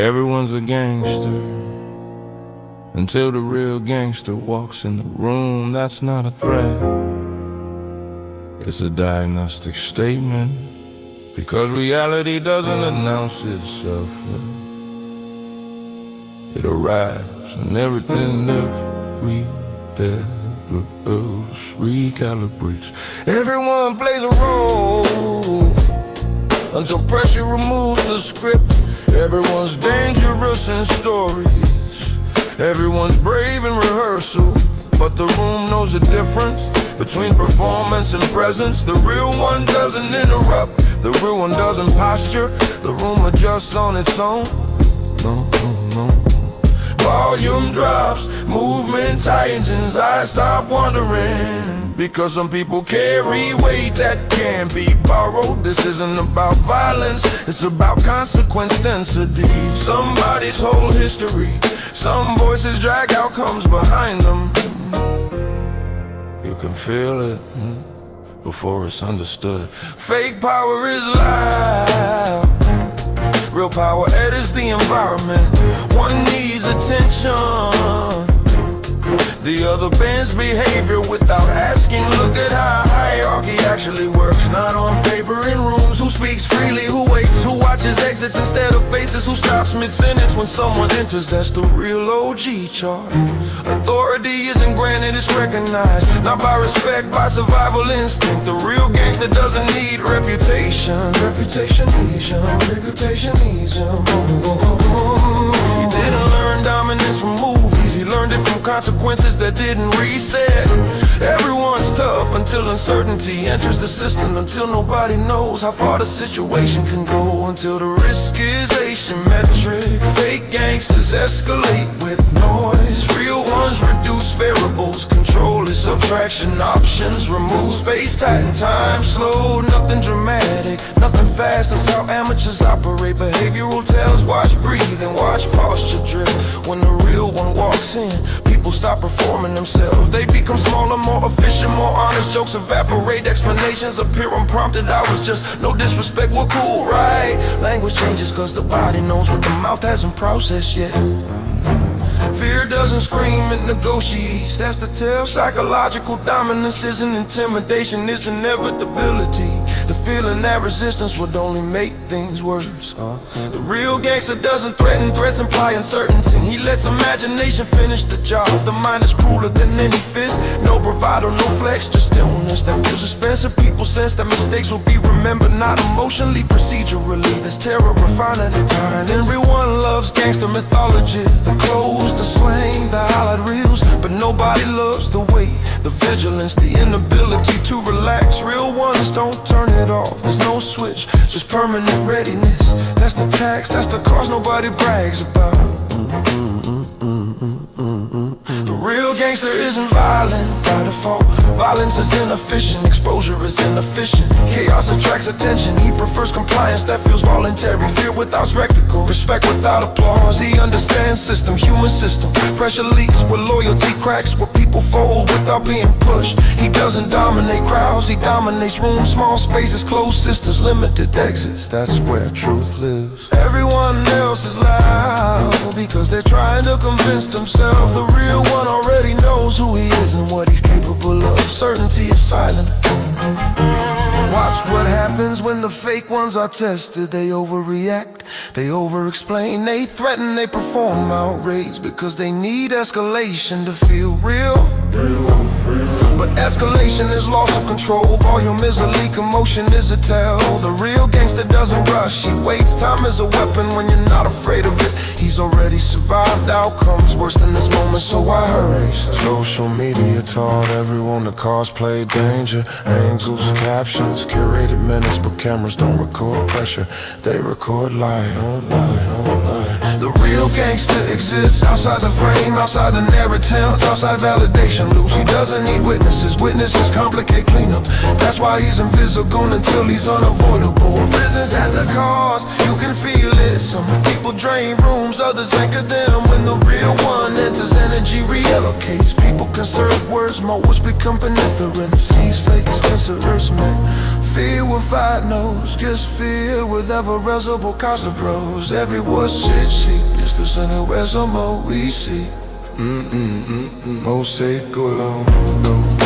Everyone's a gangster until the real gangster walks in the room. That's not a threat, it's a diagnostic statement, because reality doesn't announce itself. It arrives and everything recalibrates. Everyone plays a role until pressure removes the script. Everyone's dangerous in stories, everyone's brave in rehearsal, but the room knows the difference between performance and presence. The real one doesn't interrupt, the real one doesn't posture, the room adjusts on its own. No. Volume drops, movement tightens, I stop wondering, because some people carry weight that can't be borrowed. This isn't about violence, it's about consequence density. Somebody's whole history, some voices drag outcomes behind them. You can feel it before it's understood. Fake power is loud, real power edits the environment. One needs attention, the other bends behavior without asking. Look at how hierarchy actually works, not on paper in rooms. Who speaks freely, who waits, who watches exits instead of faces, who stops mid-sentence when someone enters. That's the real OG chart. Authority isn't granted, it's recognized, not by respect, by survival instinct. The real gangster doesn't need reputation. Reputation needs him, reputation needs him. He didn't learn dominance from movies, he learned it from consequences that didn't reset. Everyone's tough until uncertainty enters the system, until nobody knows how far the situation can go, until the risk is asymmetric. Fake gangsters escalate with noise, real ones reduce variables. Control is subtraction, options remove. Space tight, time slow, nothing dramatic, nothing fast. That's how amateurs operate. Behavioral tells, watch breathe and watch posture drift. When the real one walks in, people stop performing themselves. They become smaller, more efficient, more honest. Jokes evaporate, explanations appear unprompted. I was just, no disrespect, we're cool, right? Language changes cause the body knows what the mouth hasn't processed yet. Fear doesn't scream, it negotiates, that's the tell. Psychological dominance isn't intimidation, it's inevitability. The feeling that resistance would only make things worse. The real gangster doesn't threaten, threats imply uncertainty. He lets imagination finish the job. The mind is crueler than any fist. No bravado, no flex, just stillness that feels expensive. People sense that mistakes will be remembered, not emotionally, procedurally. There's terror refined at the kind. Everyone loves gangster mythology, the clothes, the slang, the highlight reels, but nobody loves the weight, the vigilance, the inability to relax. Real ones don't turn it off, there's no switch, just permanent readiness. That's the tax, that's the cost nobody brags about. The real gangster isn't violent by default. Violence is inefficient, exposure is inefficient. Chaos attracts attention, he prefers compliance that feels voluntary. Fear without spectacle, respect without applause. He understands system, human system. Pressure leaks where loyalty cracks, where people fold without being pushed. He doesn't dominate crowds, he dominates rooms. Small spaces, closed systems, limited exits. That's where truth lives. Everyone else is loud because they're trying to convince themselves. The real one already knows who he is and what he's capable of. Certainty is silent. Watch what happens when the fake ones are tested. They overreact, they over-explain, they threaten, they perform outrage because they need escalation to feel real. But escalation is loss of control. Volume is a leak, emotion is a tell. The real gangster doesn't rush, he waits. Time is a weapon when you're not afraid of it. He's already survived outcomes worse than this moment, so I hurry. Social media taught everyone to cosplay danger. Angles, captions, curated minutes, but cameras don't record pressure, they record life. The real gangster exists outside the frame, outside the narrative, outside validation loops. He doesn't need witnesses, witnesses complicate cleanup. That's why he's invisible until he's unavoidable. Prisons has a cost, you can feel it. Some people drain rooms, others anchor them. When the real one enters, energy reallocates. People conserve words, motives become beneficent. These fake is considered fear with five knows, just fear with irreversible constant bros. Every word said, see, it's the sun and where's some more we see. Mo say go long, no.